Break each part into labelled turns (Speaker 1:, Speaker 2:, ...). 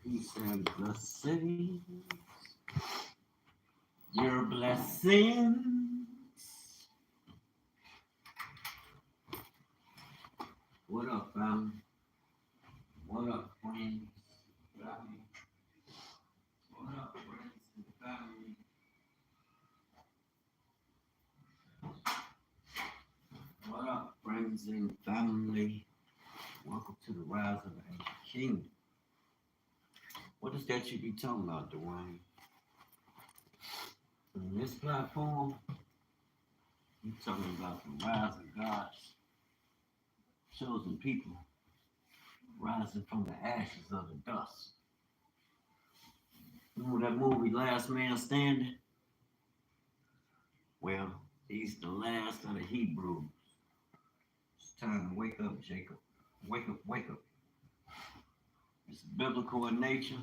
Speaker 1: Peace and blessings. Your blessings. What up, family? What up, friends? Family? What up, friends and family? What up, friends and family? Welcome to the Rise of the Ancient Kingdom. What is that you be talking about, Dewayne? On this platform, you talking about the rise of God's chosen people rising from the ashes of the dust. Remember that movie Last Man Standing? Well, he's the last of the Hebrews. It's time to wake up, Jacob. Wake up, wake up. It's biblical in nature.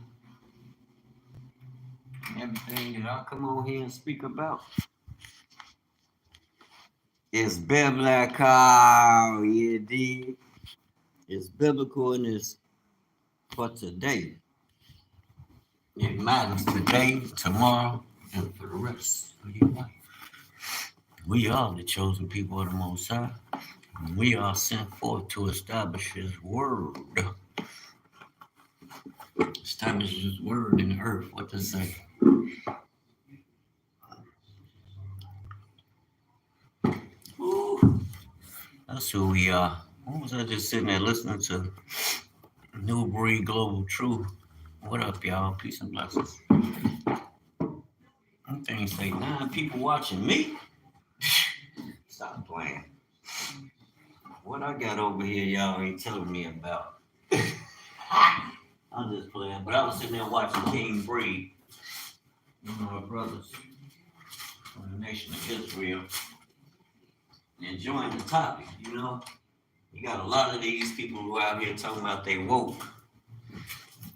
Speaker 1: Everything that I come on here and speak about is biblical. You dig? It's biblical and it's for today. It matters today, tomorrow, and for the rest of your life. We are the chosen people of the Most High. And we are sent forth to establish His word. Establish His word in the earth. What to say? Ooh, that's who we are. What was I just sitting there listening to? New Breed Global Truth. What up, y'all? Peace and blessings. Them things say 9 people watching me. Stop playing. What I got over here, y'all ain't telling me about. I'm just playing. But I was sitting there watching King Breed. You know, our brothers from the nation of Israel. Enjoying the topic, you know. You got a lot of these people who out here talking about they woke.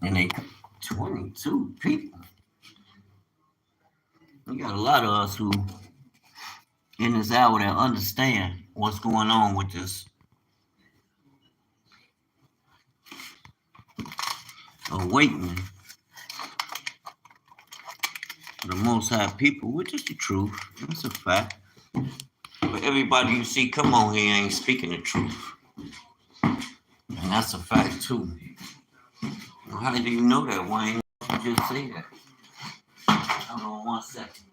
Speaker 1: And they 22 people. You got a lot of us who in this hour that understand what's going on with this awakening of the Most High people, which is the truth. That's a fact. But everybody you see come on here ain't speaking the truth. And that's a fact too. Well, how do you know that, Wayne? You just say that. Hold on one second.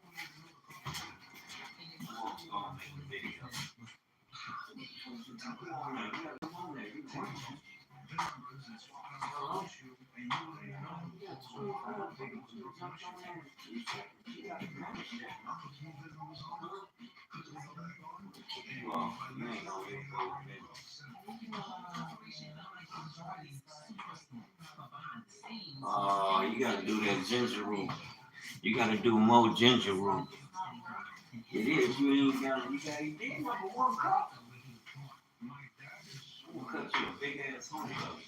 Speaker 1: Oh, you gotta do that ginger root. You gotta do more ginger root. It is. You ain't gotta. You did number 1 cup. I'm gonna cut you a big ass home cup.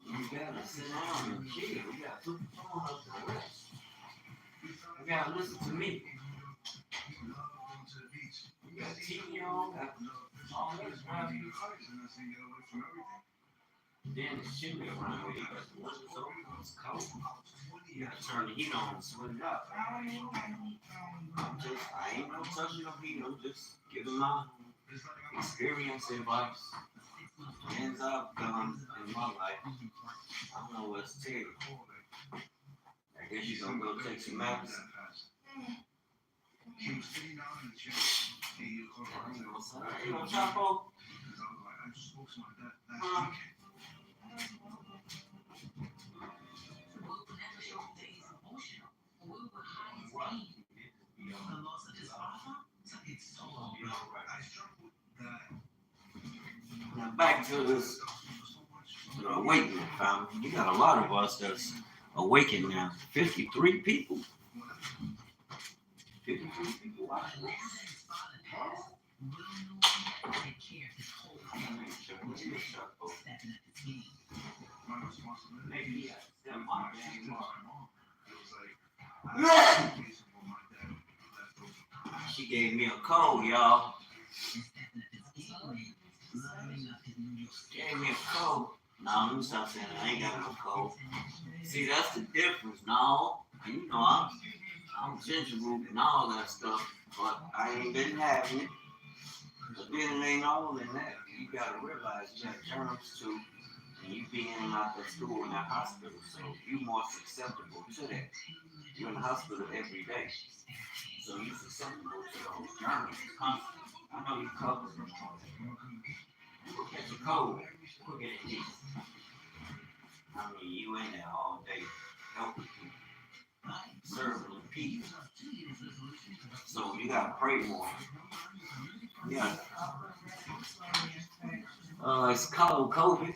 Speaker 1: You gotta sit down and chill. You gotta put the phone up to rest. You gotta listen to me. You got TV on. Got all this around you. Then it's chilly around here. You got the windows open. It's cold. You gotta turn the heat on and sweat it out. I ain't no touching no heat. I'm just giving my experience advice. Hands I've done in my life. I don't know what to tell you. I guess you're gonna go take some naps. You gonna chop off? Now back to this awakening, family. You got a lot of us that's awakened now. 53 people. 53 people watching this. She gave me a cold, y'all. Gave me a cold. No, let me stop saying that. I ain't got no cold. See, that's the difference. No, you know, I'm ginger root and all that stuff, but I ain't been having it. But then it ain't all in that. You gotta realize you got germs too, and you be in and out that school and that hospital, so you more susceptible to that. You're in the hospital every day, so you susceptible to those germs constantly. I know you covered them all that. You will catch a cold quicker than this. I mean, you in there all day helping people, serving the people. So you gotta pray more. Yeah. It's called COVID.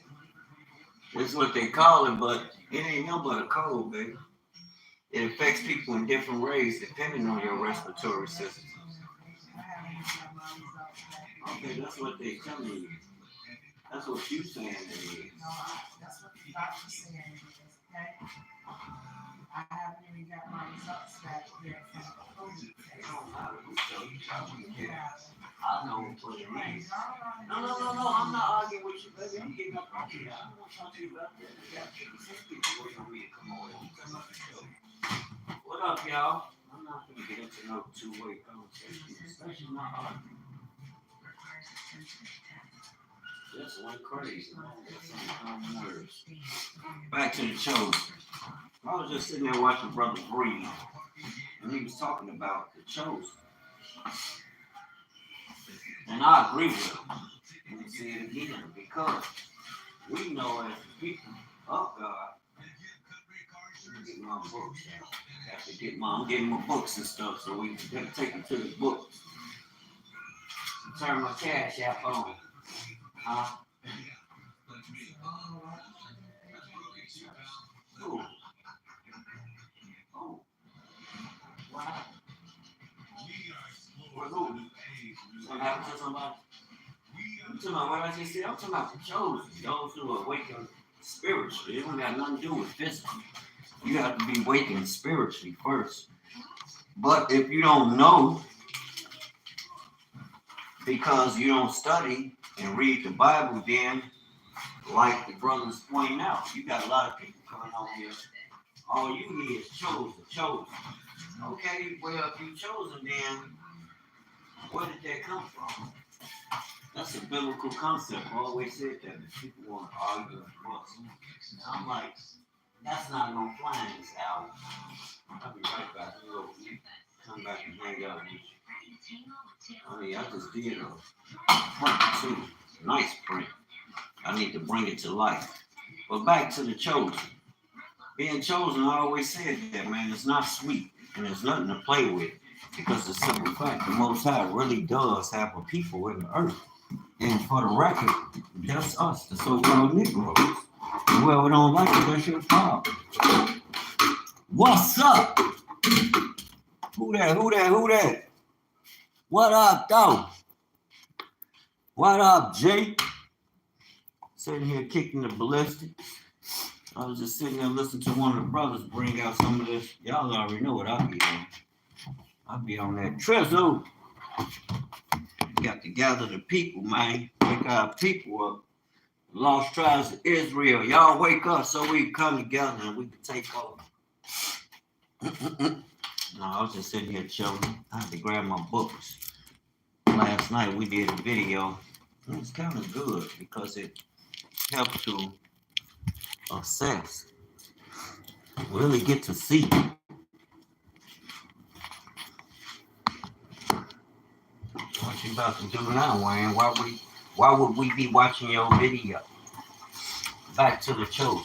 Speaker 1: That's what they call it, but it ain't nothing but a cold, baby. It affects people in different ways depending on your respiratory system. Okay, that's what they telling you. That's what you saying it is. No, that's what the doctor's saying it is, okay? I haven't even got my results back yet from the COVID test. It don't matter who tell you, I know what it means. No, I'm not arguing with you, baby. I'm getting up on you. I don't want to talk to you about that. You got 56 people waiting on me to come over. You come up the show. What up, y'all? I'm not going to get into no two-way conversation, especially not arguing. Just went crazy. Back to the show. I was just sitting there watching Brother Breathe, and he was talking about the chosen. And I agree with him. Let me say it again, because we know as the people of God, I'm getting my books out. I have to get I'm getting my books and stuff, so we can take them to the books. Turn my cash app on. Huh? Ooh. Oh. What happened? What who? What happened to somebody? I'm talking about what I just said. I'm talking about the chosen, those who are awakened spiritually. It don't got nothing to do with physical. You have to be awakened spiritually first. But if you don't know, because you don't study and read the Bible, then, like the brothers pointing out, you got a lot of people coming on here. All you hear is chosen. Okay, well, if you chosen, then where did that come from? That's a biblical concept. I always said that. If people want to argue with books, I'm like, that's not gonna fly in this album. I'll be right back. We'll come back and hang out with you. I mean, I just did a print too. Nice print. I need to bring it to life. But back to the chosen. Being chosen, I always said that, man, it's not sweet. And there's nothing to play with. Because the simple fact, the Most High really does have a people in the earth. And for the record, that's us, the so-called Negroes. Whoever don't like it, that's your problem. What's up? Who that? What up, though? What up, Jay? Sitting here kicking the ballistics. I was just sitting there listening to one of the brothers bring out some of this. Y'all already know what I'll be on. I'll be on that Trizzle. Got to gather the people, man. Wake our people up. Lost tribes of Israel. Y'all wake up so we can come together and we can take over. No, I was just sitting here chilling. I had to grab my books. Last night we did a video. It was kind of good because it helped to assess, really get to see. What you about to do now, Wayne? Why would we be watching your video? Back to the chosen.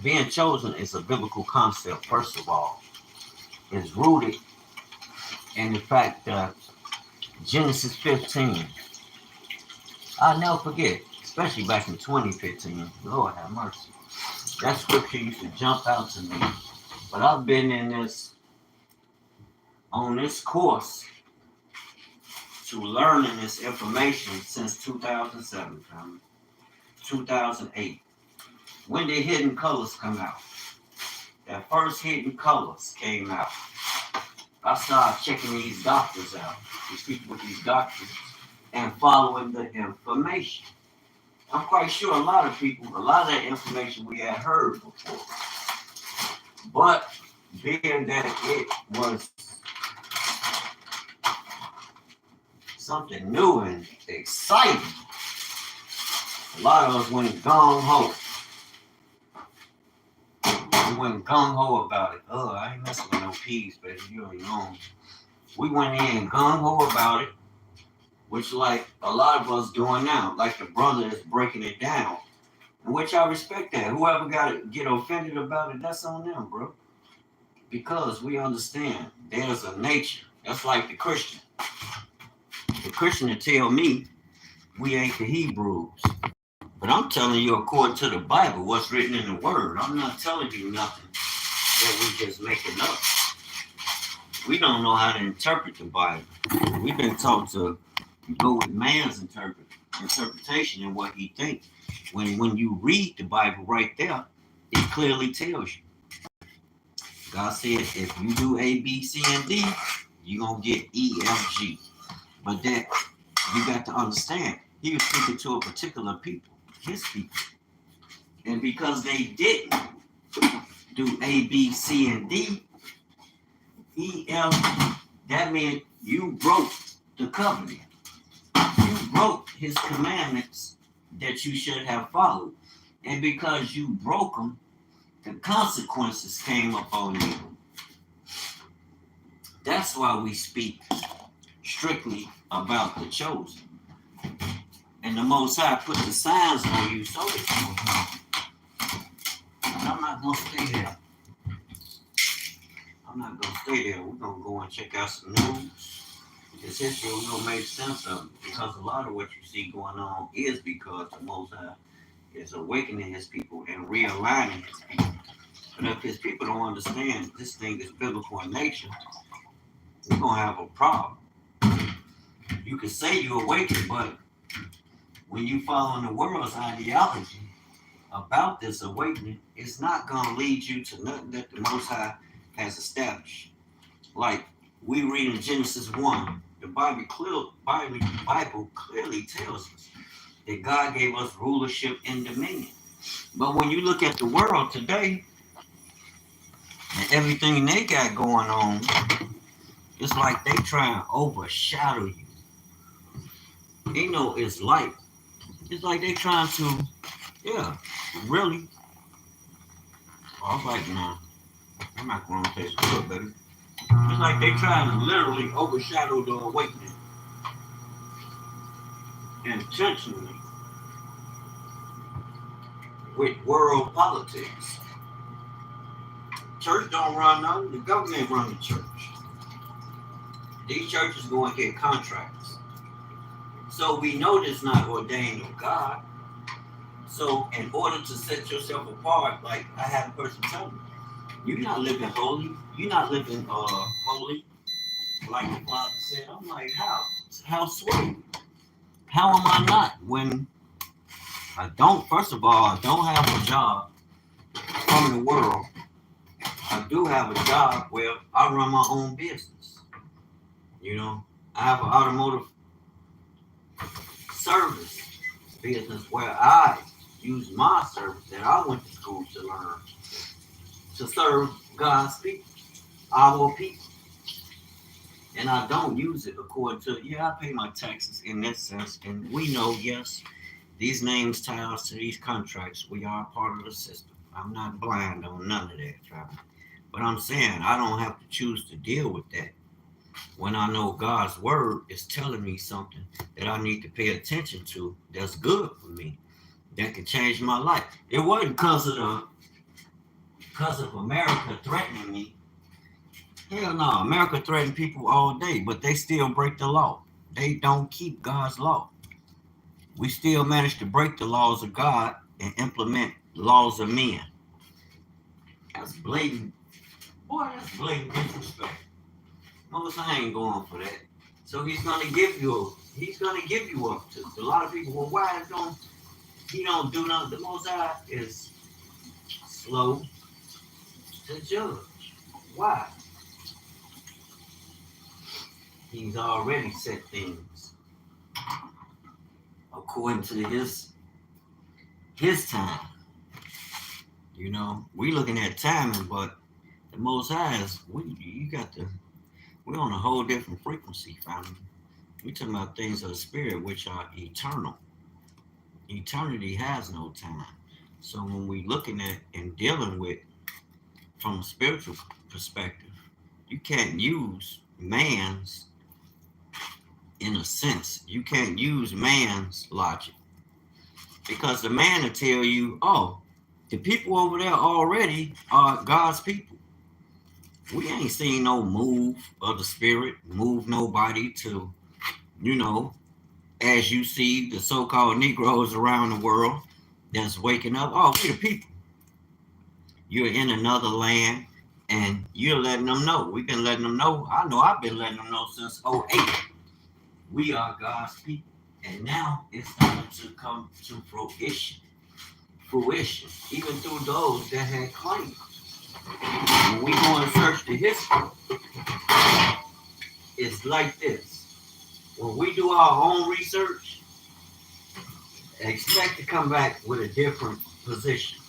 Speaker 1: Being chosen is a biblical concept, first of all. It's rooted in the fact that Genesis 15. I'll never forget, especially back in 2015. Lord have mercy. That scripture used to jump out to me. But I've been on this course to learning this information since 2007, 2008. When did Hidden Colors come out? That first Hidden Colors came out. I started checking these doctors out, these people with these doctors, and following the information. I'm quite sure a lot of that information we had heard before. But being that it was something new and exciting, a lot of us went gung-ho. We went gung-ho about it. Oh, I ain't messing with no peas, baby. You already know. We went in gung-ho about it, which like a lot of us doing now. Like the brother is breaking it down, which I respect that. Whoever get offended about it, that's on them, bro. Because we understand there's a nature. That's like the Christian. The Christian will tell me we ain't the Hebrews. But I'm telling you according to the Bible, what's written in the Word. I'm not telling you nothing that we just making up. We don't know how to interpret the Bible. We've been taught to go with man's interpretation and what he thinks. When you read the Bible right there, it clearly tells you. God said, if you do A, B, C, and D, you're going to get E, F, G. But that, you got to understand, he was speaking to a particular people, his people. And because they didn't do A, B, C, and D, E, F, that meant you broke the covenant. You broke his commandments that you should have followed. And because you broke them, the consequences came upon you. That's why we speak strictly about the chosen. And the Most High put the signs on you so that you will know. But I'm not going to stay there. I'm not going to stay there. We're going to go and check out some news. This history, we're going to make sense of it. Because a lot of what you see going on is because the Most High is awakening his people and realigning his people. But if his people don't understand this thing is biblical in nature, we're going to have a problem. You can say you're awakened, but when you follow the world's ideology about this awakening, it's not going to lead you to nothing that the Most High has established. Like we read in Genesis 1, the Bible clearly tells us that God gave us rulership and dominion. But when you look at the world today and everything they got going on, it's like they try and overshadow you. They know it's light. It's like they trying to, yeah, really. All right, now. I'm not going to taste good, baby. It's like they trying to literally overshadow the awakening intentionally with world politics. Church don't run nothing. The government run the church. These churches go and get contracts. So we know this not ordained of God. So in order to set yourself apart, like I had a person tell me, you're not living holy. You're not living holy, like the Father said. I'm like, how? How sweet? How am I not? When I don't, first of all, I don't have a job from the world. I do have a job where I run my own business. You know, I have an automotive service business where I use my service that I went to school to learn to serve God's people, our people. And I don't use it according to, yeah, I pay my taxes in that sense. And we know, yes, these names tie us to these contracts. We are part of the system. I'm not blind on none of that, Travis. But I'm saying I don't have to choose to deal with that when I know God's word is telling me something that I need to pay attention to that's good for me, that can change my life. It wasn't because of America threatening me. Hell no, America threatens people all day, but they still break the law. They don't keep God's law. We still manage to break the laws of God and implement laws of men. That's blatant. Boy, that's blatant disrespect. Most I ain't going for that. So he's gonna give you up to a lot of people. Well, why don't he don't do nothing? The Most High is slow to judge. Why? He's already set things according to his his time. You know, we looking at timing, but the Most High is we're on a whole different frequency, family. We talking about things of the spirit which are eternal. Eternity has no time. So when we looking at and dealing with from a spiritual perspective, you can't use man's in a sense. You can't use man's logic. Because the man will tell you, oh, the people over there already are God's people. We ain't seen no move of the spirit, move nobody to, you know, as you see the so-called Negroes around the world that's waking up. Oh, we the people. You're in another land and you're letting them know. We've been letting them know. I know I've been letting them know since '08. We are God's people. And now it's starting to come to fruition, even through those that had claimed. When we go and search the history, it's like this. When we do our own research, expect to come back with a different position.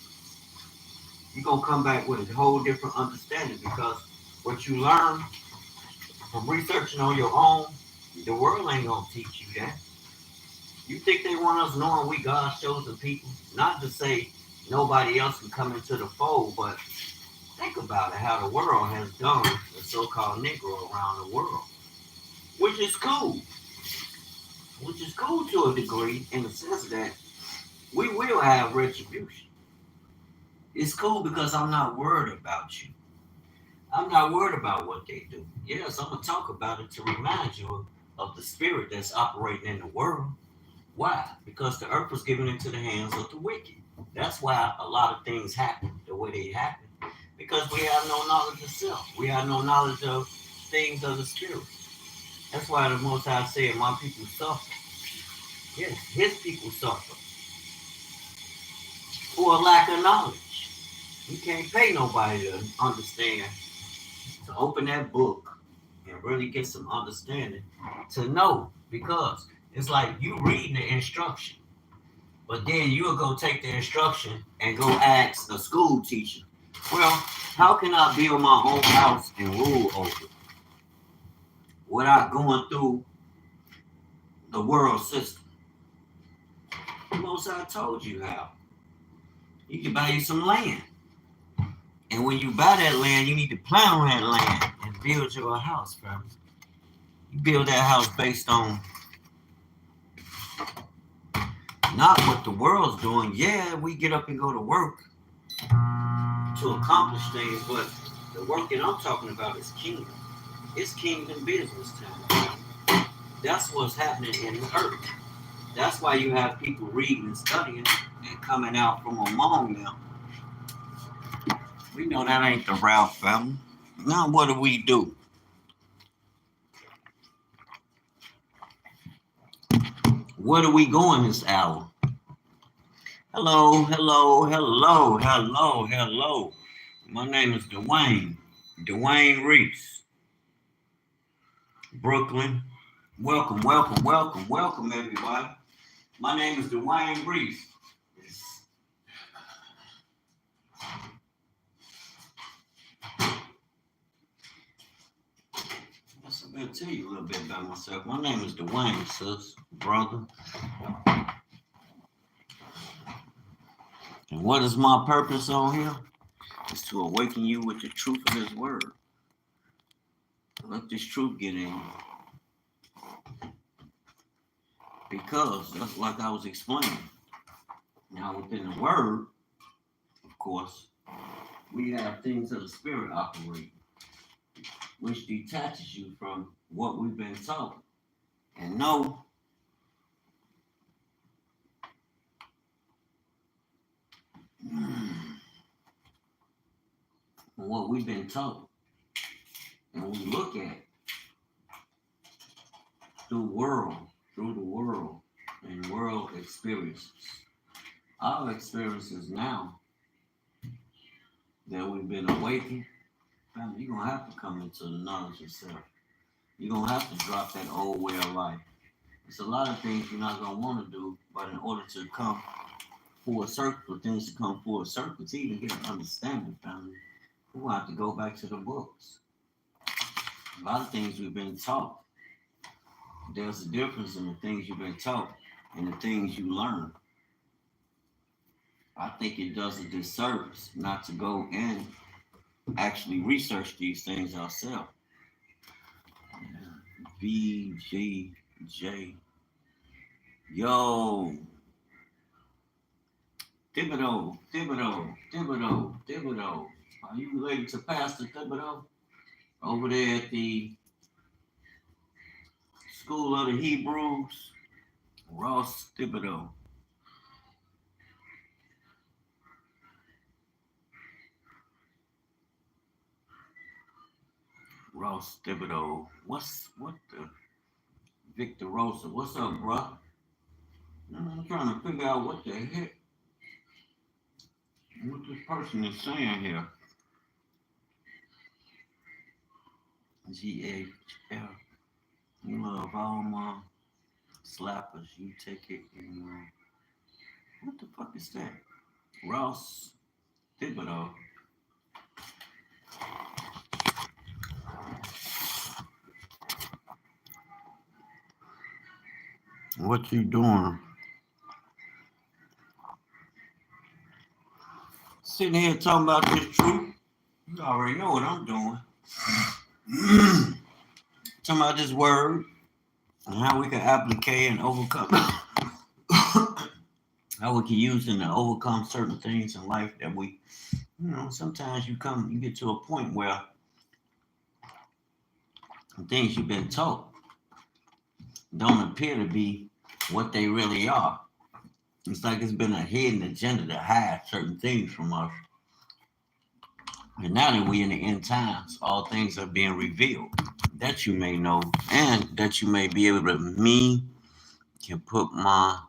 Speaker 1: You're going to come back with a whole different understanding because what you learn from researching on your own, the world ain't going to teach you that. You think they want us knowing we God's chosen people? Not to say nobody else can come into the fold, but think about it, how the world has done the so-called Negro around the world, which is cool. Which is cool to a degree in the sense that we will have retribution. It's cool because I'm not worried about you. I'm not worried about what they do. Yes, I'm going to talk about it to remind you of the spirit that's operating in the world. Why? Because the earth was given into the hands of the wicked. That's why a lot of things happen the way they happen. Because we have no knowledge of self. We have no knowledge of things of the spirit. That's why the Most High said, my people suffer. Yes, his people suffer for a lack of knowledge. You can't pay nobody to understand, to open that book and really get some understanding, to know, because it's like you reading the instruction, but then you'll go take the instruction and go ask a school teacher, well, how can I build my own house and rule over it without going through the world system? The Most I told you how. You can buy you some land. And when you buy that land, you need to plan on that land and build your house, family. You build that house based on not what the world's doing. Yeah, we get up and go to work to accomplish things, but the work that I'm talking about is kingdom. It's kingdom business time. That's what's happening in the earth. That's why you have people reading and studying and coming out from among them. We know that ain't the route, family. Now what do we do? Where are we going this hour? Hello, hello, hello, hello, hello. My name is Dewayne Reese, Brooklyn. Welcome, welcome, welcome, welcome, everybody. My name is Dewayne Reese. I'm going to tell you a little bit about myself. My name is Dewayne, sis, brother. And what is my purpose on here? It's to awaken you with the truth of his word. Let this truth get in you. Because that's like I was explaining. Now within the word, of course, we have things of the spirit operate, which detaches you from what we've been taught. And know what we've been taught. And we look at through the world, and world experiences. Our experiences now that we've been awakened, family, you're going to have to come into the knowledge of self. You're going to have to drop that old way of life. It's a lot of things you're not going to want to do, but in order to come full circle, things to come full circle to even get an understanding, family. We have to go back to the books. A lot of things we've been taught. There's a difference in the things you've been taught and the things you learn. I think it does a disservice not to go and actually research these things ourselves. VGJ. Yo. Thibodeau. Are you related to Pastor Thibodeau? Over there at the School of the Hebrews? Ross Thibodeau. Ross Thibodeau. What the Victor Rosa? What's up, bro? I'm trying to figure out what the heck what this person is saying here. GHL. You love all my slappers. You take it and what the fuck is that? Ross Thibodeau. What you doing? Sitting here talking about this truth. You already know what I'm doing. Talking about this word and how we can applicate and overcome. How we can use it to overcome certain things in life that we, sometimes you get to a point where things you've been taught don't appear to be what they really are. It's like it's been a hidden agenda to hide certain things from us. And now that we're in the end times, all things are being revealed that you may know and that you may be able to. Me can put my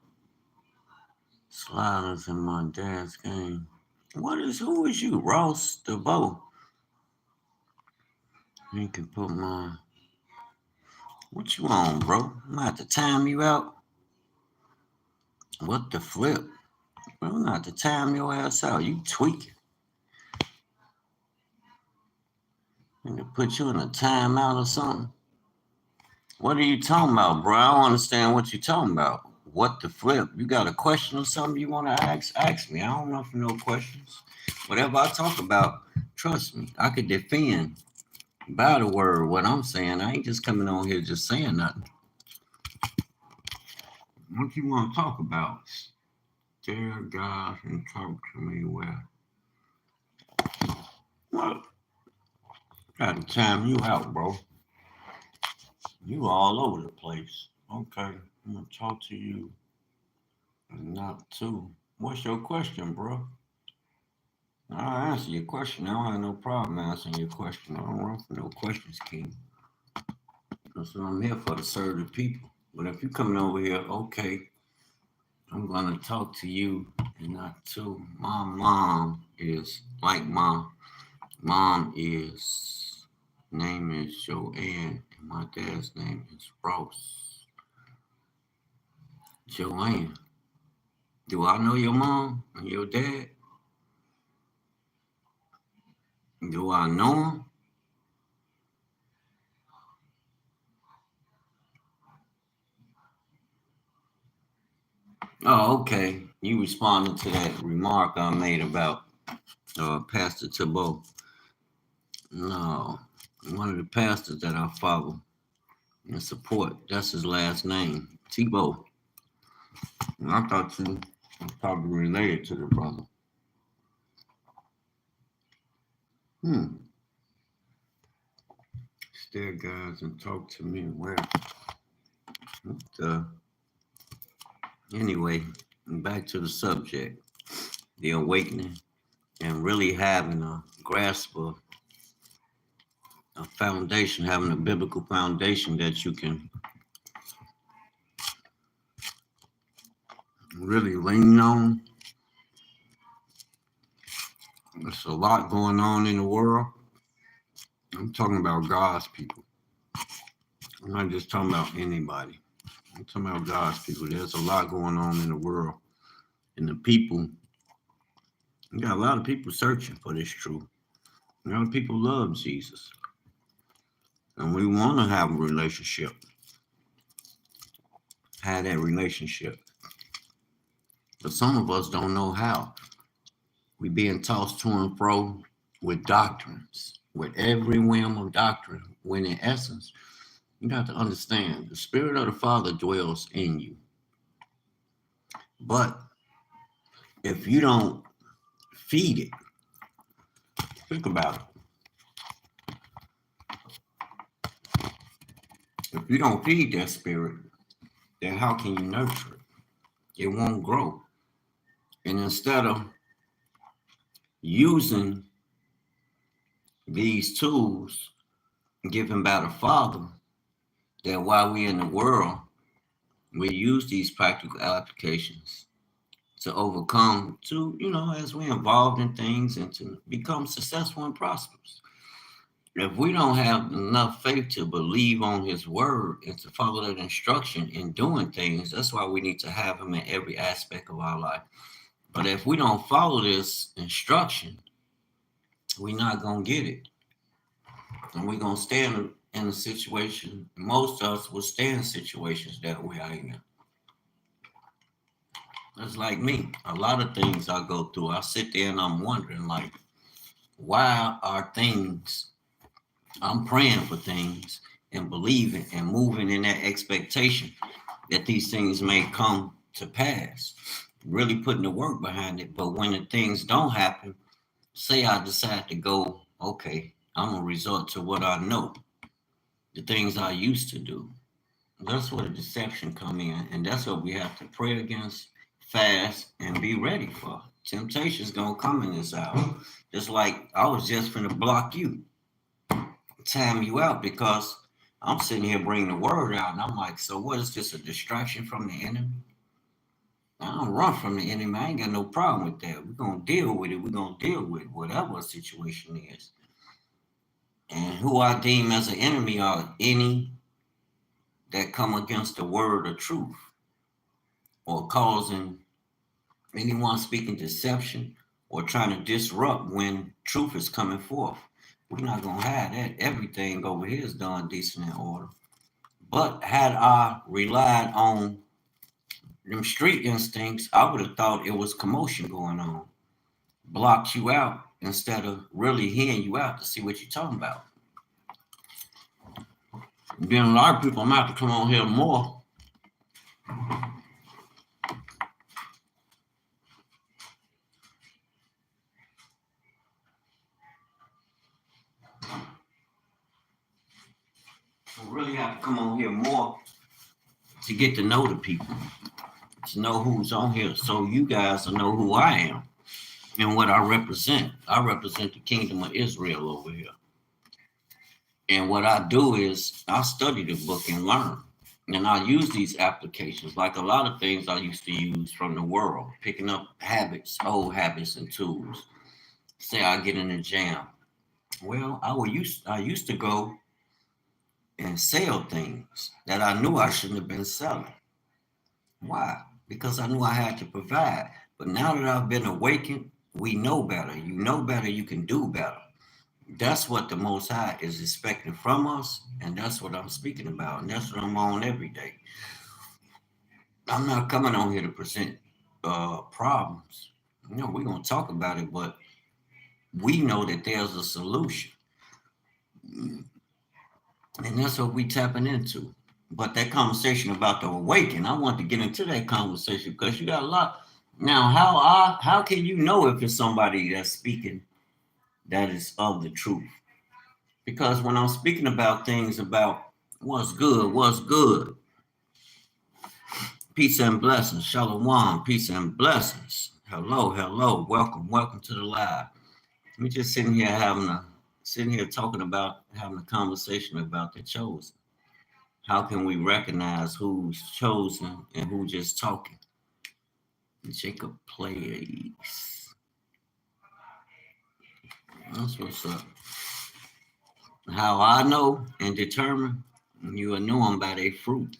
Speaker 1: sliders in my dad's game. Who is you? Ross DeVoe. You can put my. What you on, bro? I'm gonna have to time you out. What the flip? Bro, I'm gonna have to time your ass out. You tweaking. I'm gonna put you in a timeout or something. What are you talking about, bro? I don't understand what you're talking about. What the flip? You got a question or something you want to ask? Ask me. I don't run for no questions. Whatever I talk about, trust me, I could defend by the word what I'm saying. I ain't just coming on here just saying nothing. What you want to talk about? Stare guys and talk to me well. What? Gotta time you out, bro. You all over the place. Okay, I'm gonna talk to you. Not two. What's your question, bro? I'll answer your question. I don't have no problem answering your question. I don't run for no questions, King. That's what I'm here for, to serve the people. But if you're coming over here, okay, I'm gonna talk to you and not to. My mom is like my mom is. Name is Joanne, and my dad's name is Ross. Joanne. Do I know your mom and your dad? Do I know them? Oh, okay. You responded to that remark I made about Pastor Thibault. No, one of the pastors that I follow and support. That's his last name, Thibault. And I thought you were probably related to the brother. Stare guys and talk to me. Where? Anyway, back to the subject, the awakening, and really having a grasp of a foundation, having a biblical foundation that you can really lean on. There's a lot going on in the world. I'm talking about God's people. I'm not just talking about anybody. I'm talking about God's people. There's a lot going on in the world. And the people, you got a lot of people searching for this truth. A lot of people love Jesus. And we want to have a relationship, have that relationship. But some of us don't know how. We being tossed to and fro with doctrines, with every whim of doctrine, when in essence, you got to understand the Spirit of the Father dwells in you. But if you don't feed it, think about it. If you don't feed that spirit, then how can you nurture it? It won't grow. And instead of using these tools given by the Father, that while we're in the world, we use these practical applications to overcome, to, as we're involved in things and to become successful and prosperous. If we don't have enough faith to believe on his word and to follow that instruction in doing things, that's why we need to have him in every aspect of our life. But if we don't follow this instruction, we're not going to get it. And we're going to stay in a situation, most of us will stay in situations that we are in. That's like me. A lot of things I go through, I sit there and I'm wondering, like, why are things, I'm praying for things and believing and moving in that expectation that these things may come to pass, really putting the work behind it. But when the things don't happen, say I decide to go, okay, I'm going to resort to what I know, the things I used to do. That's where the deception come in. And that's what we have to pray against, fast, and be ready for. Temptation's going to come in this hour. Just like I was just going to block you, time you out, because I'm sitting here bringing the word out. And I'm like, so what is this, a distraction from the enemy? I don't run from the enemy. I ain't got no problem with that. We're going to deal with it. We're going to deal with whatever the situation is. And who I deem as an enemy are any that come against the word of truth or causing anyone speaking deception or trying to disrupt when truth is coming forth. We're not going to have that. Everything over here is done decent and order. But had I relied on them street instincts, I would have thought it was commotion going on. Blocked you out instead of really hearing you out to see what you're talking about. Then a lot of people might have to come on here more. We really have to come on here more to get to know the people, to know who's on here, so you guys will know who I am and what I represent. I represent the kingdom of Israel over here. And what I do is I study the book and learn. And I use these applications, like a lot of things I used to use from the world, picking up habits, old habits and tools. Say I get in a jam. Well, I used to go and sell things that I knew I shouldn't have been selling. Why? Because I knew I had to provide. But now that I've been awakened, we know better. You know better, you can do better. That's what the Most High is expecting from us, and that's what I'm speaking about, and that's what I'm on every day. I'm not coming on here to present problems. We're going to talk about it, but we know that there's a solution. And that's what we tapping into. But that conversation about the awakening, I want to get into that conversation because you got a lot. Now, how can you know if it's somebody that's speaking that is of the truth? Because when I'm speaking about things about what's good, peace and blessings, shalom, peace and blessings. Hello, welcome to the live. We're just sitting here talking about having a conversation about the chosen. How can we recognize who's chosen and who just talking? Jacob plays. That's what's up. How I know and determine, you will know them by their fruit.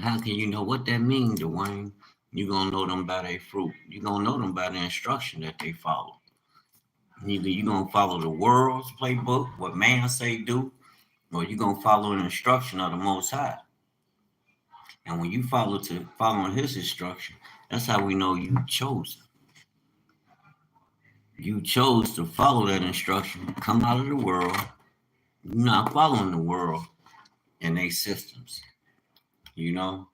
Speaker 1: How can you know what that means, Dewayne? You're gonna know them by their fruit. You're gonna know them by the instruction that they follow. Either you're gonna follow the world's playbook, what man say do, or you're gonna follow an instruction of the Most High. And when you following his instruction, that's how we know you chosen. You chose to follow that instruction, come out of the world. You're not following the world and their systems. You know,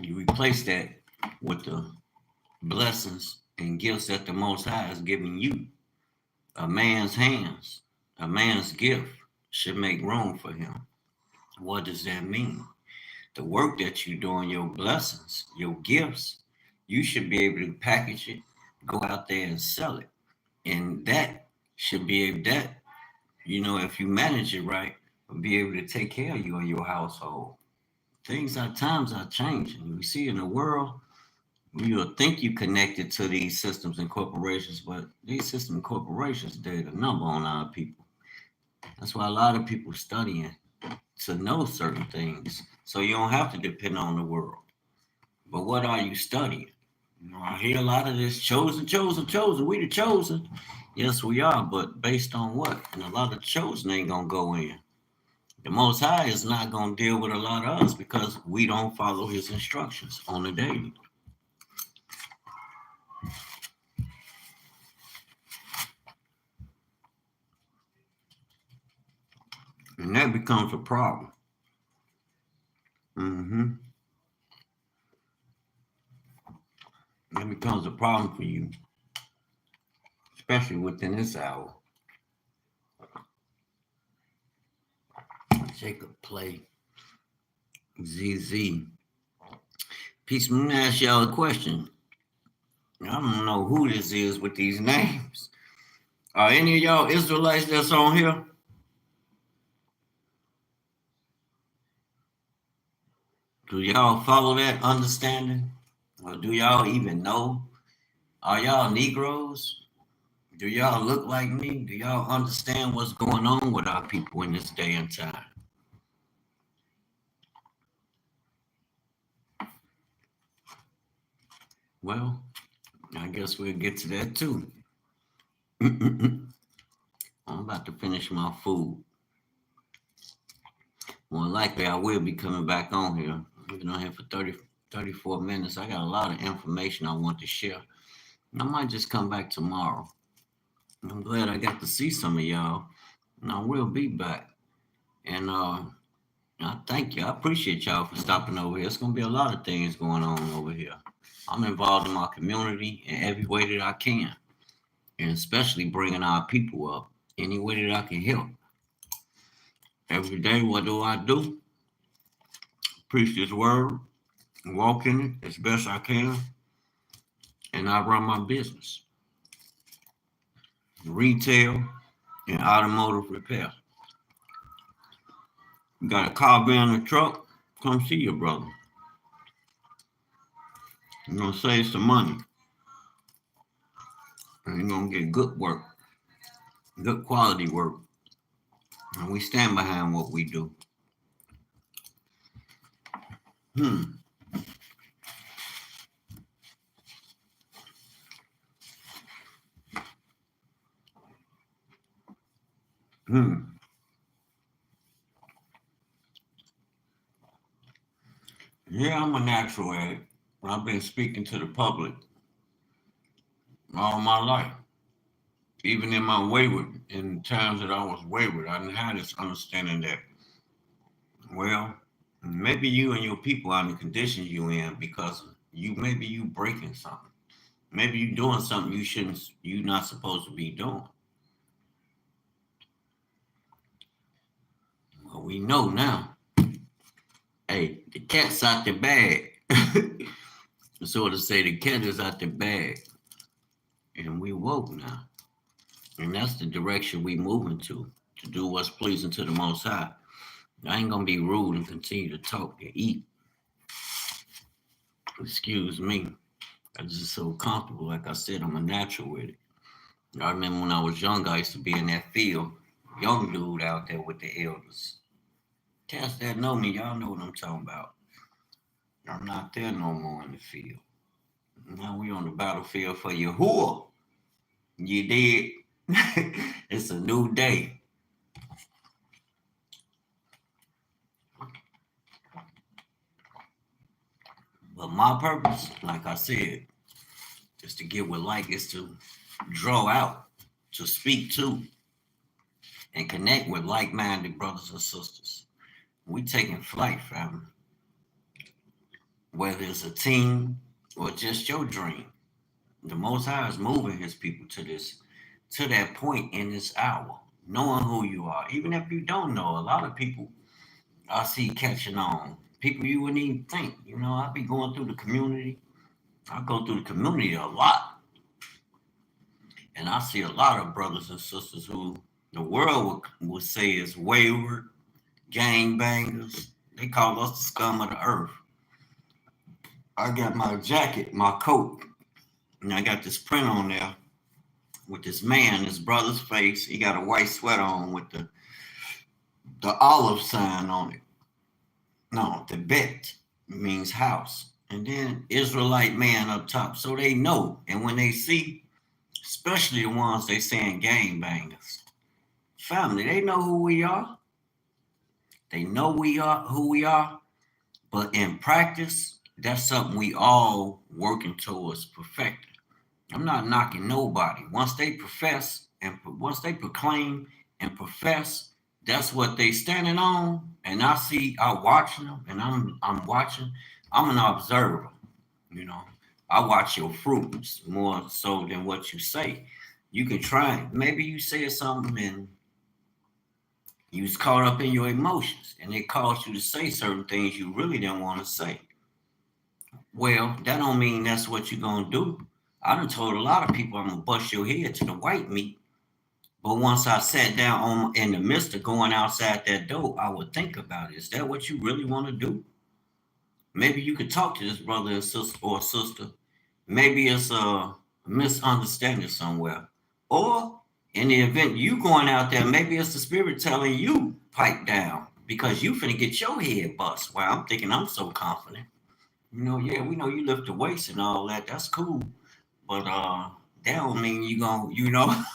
Speaker 1: you replace that with the blessings and gifts that the Most High is giving you. A man's hands, a man's gift should make room for him. What does that mean? The work that you're doing, your blessings, your gifts, you should be able to package it, go out there and sell it. And that should be able that, if you manage it right, will be able to take care of you and your household. Times are changing. We see in the world, you'll think you connected to these systems and corporations, but these system corporations did a number on our people. That's why a lot of people studying to know certain things, so you don't have to depend on the world. But what are you studying? I hear a lot of this chosen, chosen, chosen. We the chosen. Yes, we are, but based on what? And a lot of chosen ain't gonna go in. The Most High is not gonna deal with a lot of us because we don't follow his instructions on the daily. And that becomes a problem. That becomes a problem for you, especially within this hour. Jacob play ZZ. Peace. Let me ask y'all a question. I don't know who this is with these names. Are any of y'all Israelites that's on here? Do y'all follow that understanding? Or do y'all even know? Are y'all Negroes? Do y'all look like me? Do y'all understand what's going on with our people in this day and time? Well, I guess we'll get to that too. I'm about to finish my food. More likely, I will be coming back on here. I've been on here for 34 minutes. I got a lot of information I want to share. I might just come back tomorrow. I'm glad I got to see some of y'all. And I will be back. And I thank you. I appreciate y'all for stopping over here. It's going to be a lot of things going on over here. I'm involved in my community in every way that I can. And especially bringing our people up any way that I can help. Every day, what do? Preach this word, walk in it as best I can, and I run my business. Retail and automotive repair. You got a car, van, a truck, come see your brother. You're going to save some money. And you're going to get good work, good quality work. And we stand behind what we do. Yeah, I'm a natural at it. I've been speaking to the public all my life. Even in my wayward, in times that I was wayward, I didn't have this understanding that, well, maybe you and your people are in the conditions you in because maybe you breaking something. Maybe you doing something you're not supposed to be doing. Well, we know now. Hey, the cat's out the bag. So to say, the cat is out the bag. And we woke now. And that's the direction we moving to do what's pleasing to the Most High. I ain't gonna be rude and continue to talk and eat. Excuse me. I'm just so comfortable. Like I said, I'm a natural with it. I remember when I was young, I used to be in that field, young dude out there with the elders. Cats that know me, y'all know what I'm talking about. I'm not there no more in the field. Now we on the battlefield for Yahuwah. You did. It's a new day. But my purpose, like I said, is to get with like, is to draw out, to speak to, and connect with like-minded brothers and sisters. We taking flight, family. Whether it's a team or just your dream, the Most High is moving His people to that point in this hour, knowing who you are. Even if you don't know, a lot of people I see catching on. People you wouldn't even think. I be going through the community. I go through the community a lot, and I see a lot of brothers and sisters who the world would say is wayward, gang bangers. They call us the scum of the earth. I got my jacket, my coat, and I got this print on there with this man, his brother's face. He got a white sweater on with the olive sign on it. No, the bet means house. And then Israelite man up top. So they know. And when they see, especially the ones they saying gang bangers, family, they know who we are. They know who we are. But in practice, that's something we all working towards perfecting. I'm not knocking nobody. Once they profess and once they proclaim and profess, that's what they standing on. And I watching them, and I'm watching. I'm an observer. You know, I watch your fruits more so than what you say. You can try it. Maybe you said something and you was caught up in your emotions, and it caused you to say certain things you really didn't want to say. Well, that don't mean that's what you're gonna do. I done told a lot of people I'm gonna bust your head to the white meat. But once I sat down in the midst of going outside that door, I would think about it. Is that what you really want to do? Maybe you could talk to this brother and sister or sister. Maybe it's a misunderstanding somewhere. Or in the event you going out there, maybe it's the spirit telling you pipe down because you finna get your head bust. Well, I'm thinking I'm so confident. Yeah, we know you lift the weights and all that. That's cool. But that don't mean you gonna,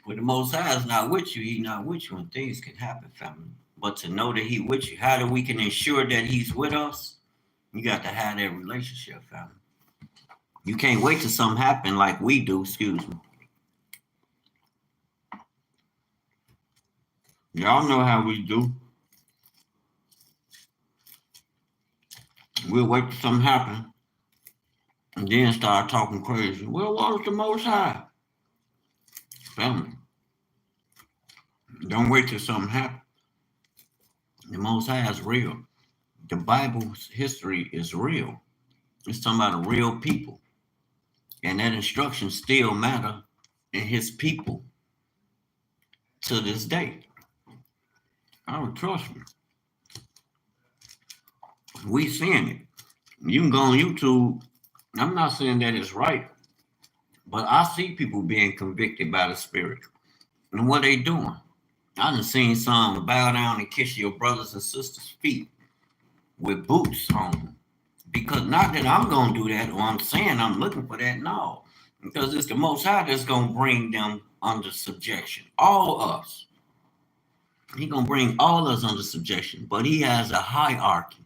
Speaker 1: when the Most High is not with you, He not with you, and things can happen, family. But to know that He with you, how do we can ensure that He's with us? You got to have that relationship, family. You can't wait till something happen like we do. Excuse me. Y'all know how we do. We'll wait till something happen and then start talking crazy. Well, what was the Most High? Family. Don't wait till something happens. The Most High is real. The Bible's history is real. It's talking about real people. And that instruction still matter in His people to this day. I would trust me. We seeing it. You can go on YouTube. I'm not saying that it's right, but I see people being convicted by the Spirit. And what they doing? I done seen some bow down and kiss your brothers and sisters' feet with boots on. Because not that I'm going to do that or I'm saying I'm looking for that, no. Because it's the Most High that's going to bring them under subjection. All of us. He's going to bring all of us under subjection. But He has a hierarchy.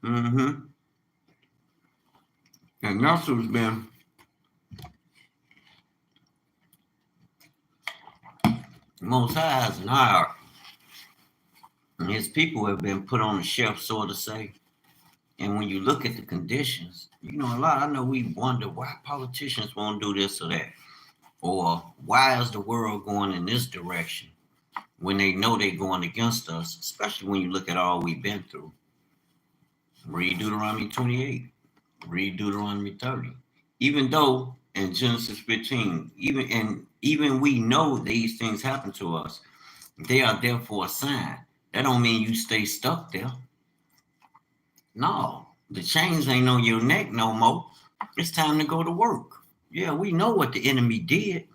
Speaker 1: And that's what's been Most High has an hierarchy. And His people have been put on the shelf, so to say. And when you look at the conditions, a lot, I know we wonder why politicians won't do this or that. Or why is the world going in this direction when they know they're going against us, especially when you look at all we've been through. Read Deuteronomy 28, read Deuteronomy 30. Even though in Genesis 15, even we know these things happen to us, they are there for a sign. That don't mean you stay stuck there. No, the chains ain't on your neck no more. It's time to go to work. Yeah, we know what the enemy did,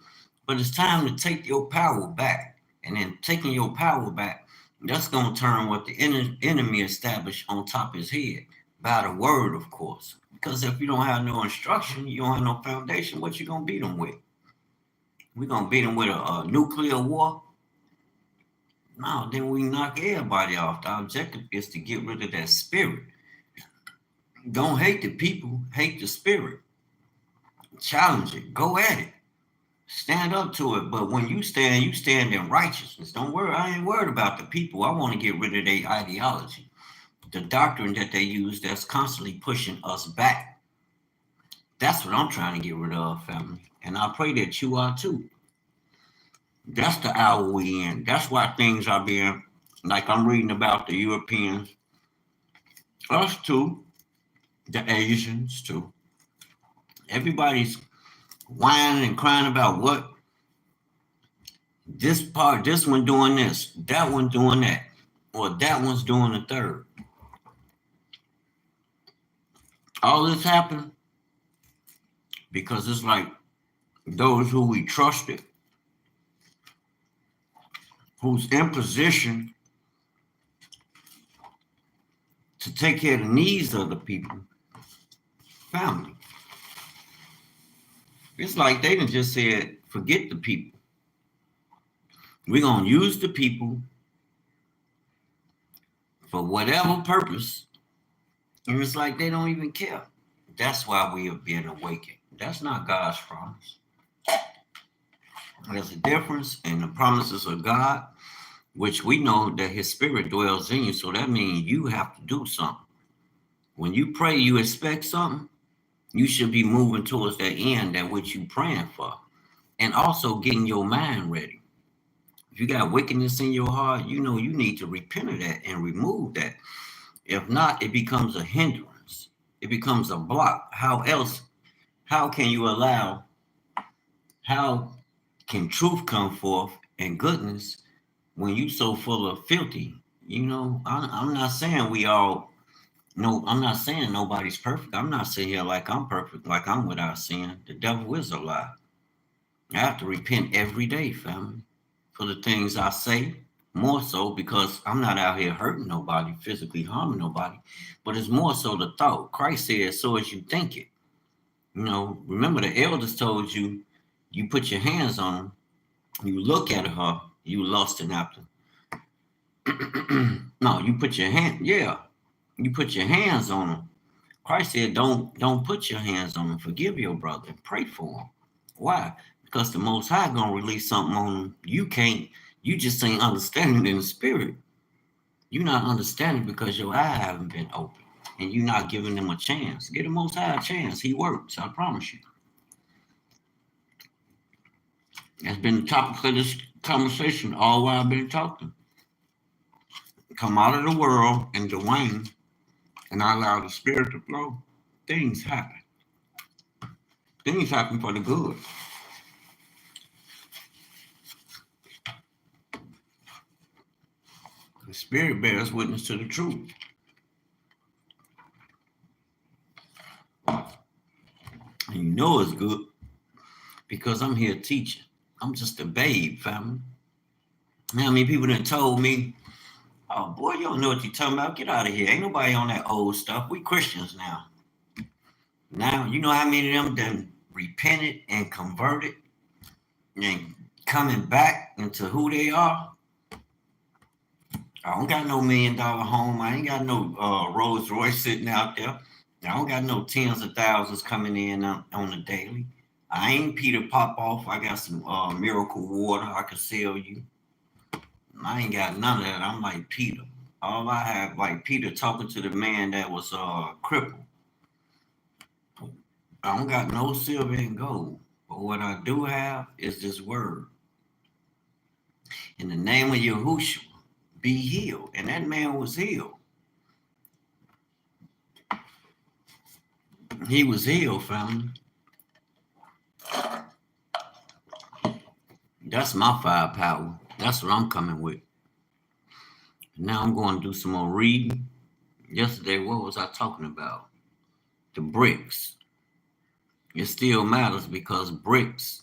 Speaker 1: but it's time to take your power back and then taking your power back, that's going to turn what the enemy established on top of his head by the word, of course. Because if you don't have no instruction, you don't have no foundation, what you going to beat them with? We're going to beat them with a nuclear war? No, then we knock everybody off. The objective is to get rid of that spirit. Don't hate the people, hate the spirit. Challenge it, go at it, stand up to it. But when you stand in righteousness. Don't worry, I ain't worried about the people. I want to get rid of their ideology, the doctrine that they use that's constantly pushing us back. That's what I'm trying to get rid of, family. And I pray that you are too. That's the hour we in. That's why things are being, like I'm reading about the Europeans, us too, the Asians too. Everybody's whining and crying about what this one doing this, that one doing that, or that one's doing the third. All this happened because it's like those who we trusted, who's in position to take care of the needs of the people, family. It's like they done just said, forget the people. We're going to use the people for whatever purpose. And it's like they don't even care. That's why we are being awakened. That's not God's promise. There's a difference in the promises of God, which we know that his spirit dwells in you. So that means you have to do something. When you pray, you expect something. You should be moving towards that end that which you praying for. And also getting your mind ready. If you got wickedness in your heart, you know you need to repent of that and remove that. If not, it becomes a hindrance. It becomes a block. How can you allow, how can truth come forth and goodness when you so full of filthy? You know, I'm not saying we all, no, I'm not saying nobody's perfect. I'm not sitting here like I'm perfect, like I'm without sin. The devil is a lie. I have to repent every day, family, for the things I say, more so because I'm not out here hurting nobody, physically harming nobody, but it's more so the thought. Christ said, so as you think it. You know, remember the elders told you, you put your hands on them, you look at her, you lusting after. No, you put your you put your hands on them. Christ said, don't put your hands on them. Forgive your brother and pray for him. Why? Because the Most High gonna release something on them. You just ain't understanding in the spirit. You're not understanding because your eye haven't been open. And you're not giving them a chance. Give the Most High a chance. He works, I promise you. That's been the topic of this conversation all while I've been talking. Come out of the world and Dewayne, and I allow the spirit to flow. Things happen. Things happen for the good. The spirit bears witness to the truth. And you know it's good because I'm here teaching. I'm just a babe, family. How many people done told me, oh boy, you don't know what you're talking about. Get out of here. Ain't nobody on that old stuff. We Christians now. Now, you know how many of them done repented and converted and coming back into who they are? I don't got no $1 million home. I ain't got no Rolls Royce sitting out there. I don't got no tens of thousands coming in on the daily. I ain't Peter Popoff. I got some miracle water I can sell you. I ain't got none of that. I'm like Peter. All I have, like Peter talking to the man that was crippled. I don't got no silver and gold. But what I do have is this word. In the name of Yahushua, be healed. And that man was healed. He was healed, family. That's my firepower. That's what I'm coming with. Now I'm going to do some more reading. Yesterday, what was I talking about? The bricks. It still matters because bricks,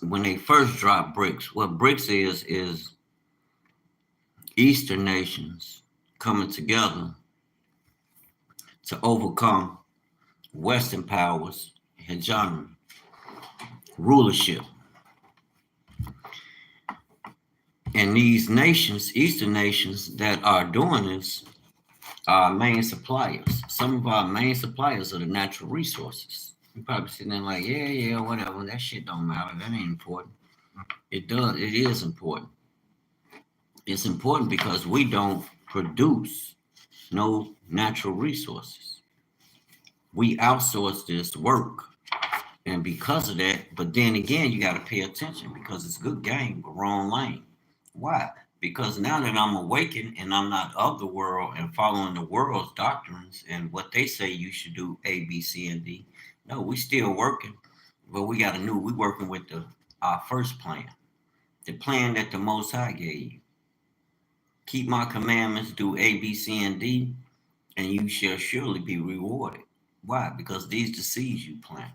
Speaker 1: when they first dropped BRICS, what BRICS is Eastern nations coming together to overcome Western powers, hegemony, rulership. And these nations, Eastern nations that are doing this, are main suppliers. Some of our main suppliers are the natural resources. You probably sitting there like, yeah, whatever. That shit don't matter. That ain't important. It does. It is important. It's important because we don't produce no natural resources. We outsource this work. And because of that, but then again, you got to pay attention because it's good game, but wrong lane. Why? Because now that I'm awakened and I'm not of the world and following the world's doctrines and what they say you should do A, B, C, and D. No, we still working, but we working with our first plan, the plan that the Most High gave you. Keep my commandments, do A, B, C, and D, and you shall surely be rewarded. Why? Because these the seeds you plant.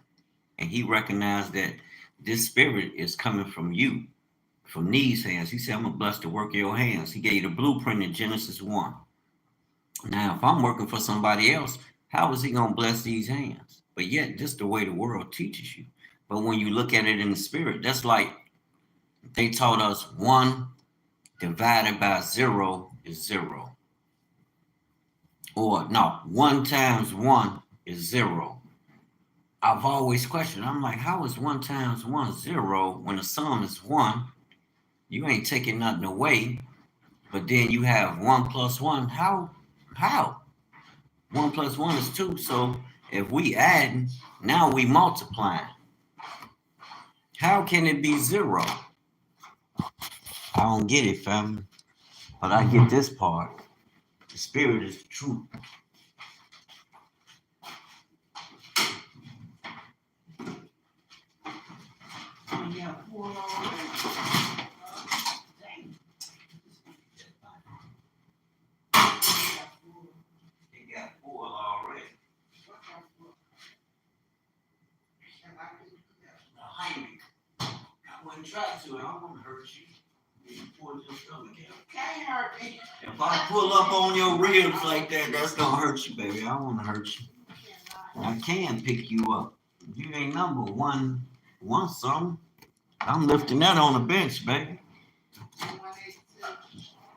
Speaker 1: And he recognized that this spirit is coming from you, from these hands. He said, I'm going to bless the work of your hands. He gave you the blueprint in Genesis 1. Now, if I'm working for somebody else, how is he going to bless these hands? But yet, this is the way the world teaches you. But when you look at it in the spirit, that's like they taught us 1 divided by 0 is 0. Or no, 1 times 1 is 0. I've always questioned. I'm like, how is 1 times 1 0 when the sum is 1? You ain't taking nothing away, but then you have 1 plus 1. How? 1 plus 1 is 2. So if we add, now we multiplying. How can it be 0? I don't get it, family. But I get this part. The spirit is the truth. Try to, I don't want to hurt you. Can't hurt me. If I pull up on your ribs like that, that's gonna hurt you, baby. I don't want to hurt you. I can pick you up. You ain't number one something. I'm lifting that on the bench, baby.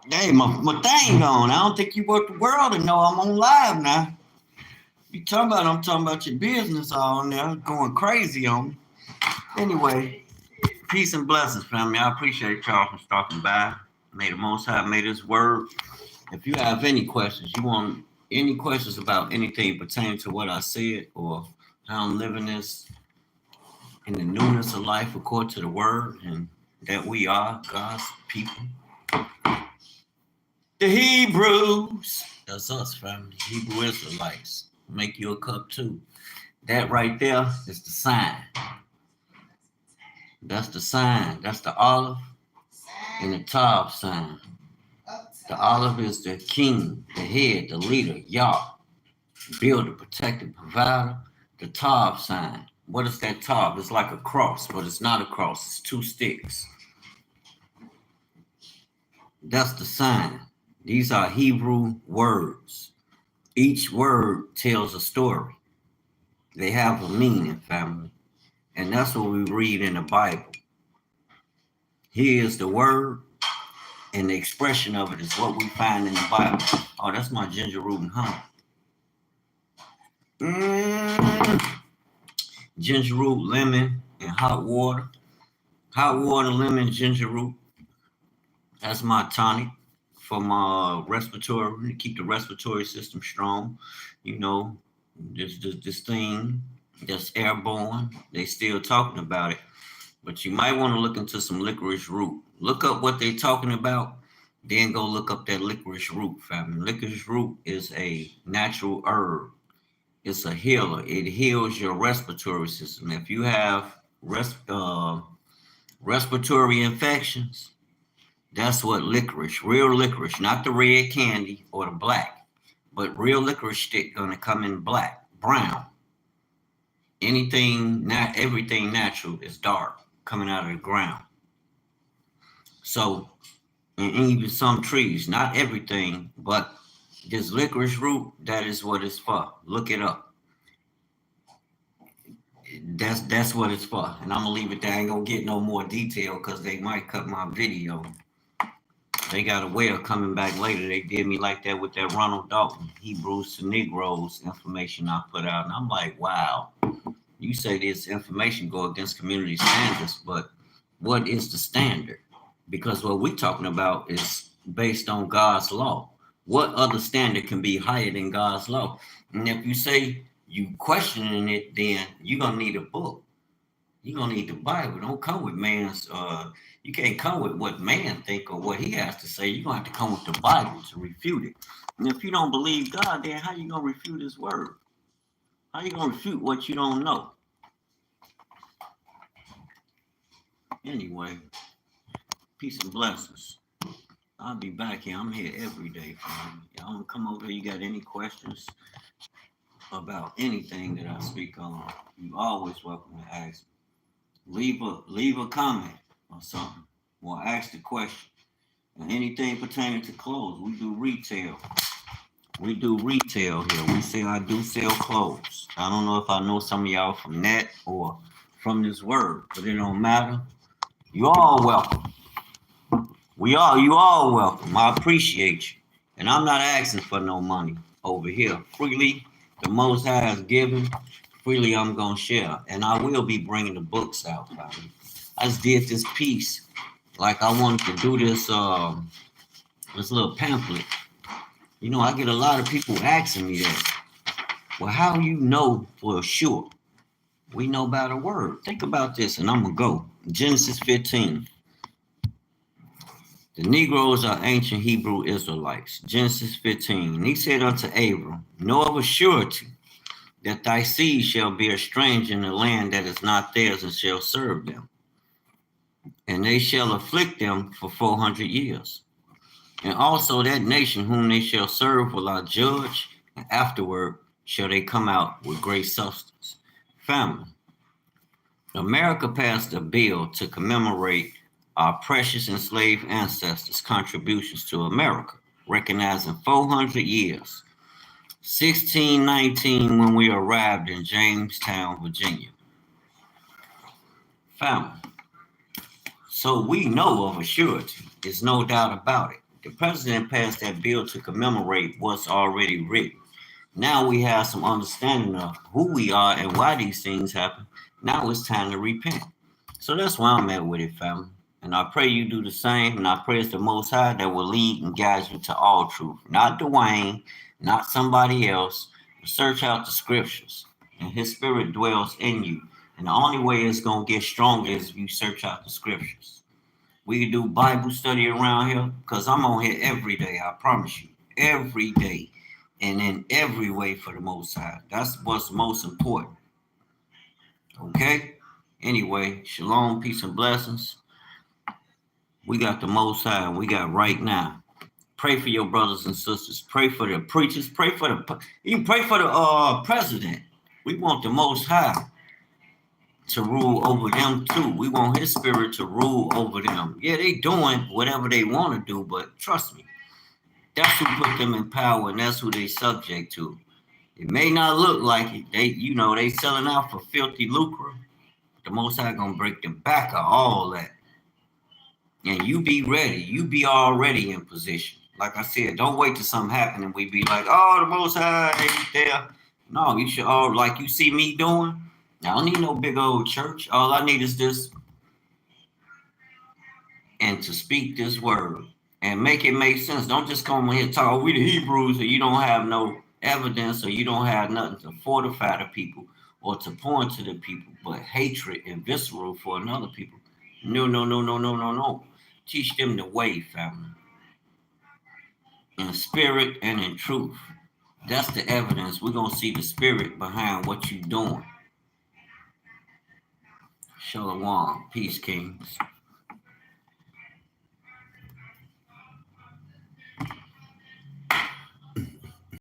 Speaker 1: Hey, my thing on. I don't think you want the world to know I'm on live now. I'm talking about your business on there, going crazy on me. Anyway. Peace and blessings, family. I appreciate y'all for stopping by. May the Most High, may this word. If you have any questions, about anything pertaining to what I said or how I'm living this in the newness of life according to the word and that we are God's people. The Hebrews, that's us, family. Hebrew Israelites. Make you a cup too. That right there is the sign. That's the sign. That's the olive and the Tav sign. The olive is the king, the head, the leader, Yah, builder, protector, provider. The Tav sign. What is that Tav? It's like a cross, but it's not a cross. It's 2 sticks. That's the sign. These are Hebrew words. Each word tells a story. They have a meaning, family. And that's what we read in the Bible. Here is the word, and the expression of it is what we find in the Bible. Oh, that's my ginger root and honey. Ginger root, lemon, and hot water. Hot water, lemon, ginger root. That's my tonic for my respiratory, to keep the respiratory system strong. You know, this thing that's airborne. They still talking about it. But you might want to look into some licorice root. Look up what they're talking about. Then go look up that licorice root, family. Licorice root is a natural herb. It's a healer. It heals your respiratory system. If you have respiratory infections, that's what real licorice, not the red candy or the black, but real licorice stick gonna come in black, brown. Everything natural is dark. coming out of the ground. So, and even some trees, not everything, but this licorice root, that is what it's for. Look it up. That's what it's for. And I'm gonna leave it there. I ain't gonna get no more detail because they might cut my video. They got a way of coming back later. They did me like that with that Ronald Dalton, Hebrews to Negroes information I put out. And I'm like, wow, you say this information go against community standards, but what is the standard? Because what we're talking about is based on God's law. What other standard can be higher than God's law? And if you say you questioning it, then you're gonna need a book. You're gonna need the Bible. Don't come with man's you can't come with what man think or what he has to say. You're gonna have to come with the Bible to refute it. And if you don't believe God, then how you gonna refute his word? How you gonna refute what you don't know? Anyway, peace and blessings. I'll be back here. I'm here every day, fam. Y'all wanna come over here? You got any questions about anything that I speak on? You always welcome to ask me. Leave a comment or something, or ask the question. And anything pertaining to clothes, we do retail. We do retail here. We say I do sell clothes. I don't know if I know some of y'all from that or from this word, but it don't matter. You all welcome. You all welcome. I appreciate you. And I'm not asking for no money over here. Freely, the Most High has given. Freely, I'm going to share. And I will be bringing the books out. I just did this piece. Like I wanted to do this little pamphlet. You know, I get a lot of people asking me that. Well, how do you know for sure? We know by the word. Think about this, and I'm going to go. Genesis 15. The Negroes are ancient Hebrew Israelites. Genesis 15. And he said unto Abram, know of a surety that thy seed shall be a stranger in the land that is not theirs, and shall serve them. And they shall afflict them for 400 years. And also that nation whom they shall serve will I judge, and afterward shall they come out with great substance. Family. America passed a bill to commemorate our precious enslaved ancestors' contributions to America, recognizing 400 years. 1619 when we arrived in Jamestown, Virginia. Family. So we know of a surety. There's no doubt about it. The president passed that bill to commemorate what's already written. Now we have some understanding of who we are and why these things happen. Now it's time to repent. So that's why I'm at with it, family. And I pray you do the same. And I pray it's the Most High that will lead and guide you to all truth. Not Dewayne, not somebody else. Search out the scriptures. And his spirit dwells in you. And the only way it's going to get stronger is if you search out the scriptures. We can do Bible study around here because I'm on here every day. I promise you. Every day. And in every way for the Most High. That's what's most important. Okay? Anyway, shalom, peace, and blessings. We got the Most High. We got right now. Pray for your brothers and sisters. Pray for the preachers. Even pray for the president. We want the Most High to rule over them too. We want his spirit to rule over them. Yeah, they doing whatever they want to do, but trust me, that's who put them in power, and that's who they subject to. It may not look like it. They selling out for filthy lucre. The Most High gonna break the back of all that. And you be ready. You be already in position. Like I said, don't wait till something happen and we be like, oh, the Most High ain't there. No, you should all, like you see me doing. I don't need no big old church. All I need is this. And to speak this word. And make it make sense. Don't just come in here and talk, oh, we the Hebrews, or you don't have no evidence, or you don't have nothing to fortify the people or to point to the people, but hatred and visceral for another people. No. Teach them the way, family. In spirit and in truth. That's the evidence. We're going to see the spirit behind what you're doing. Shalom. Peace, kings.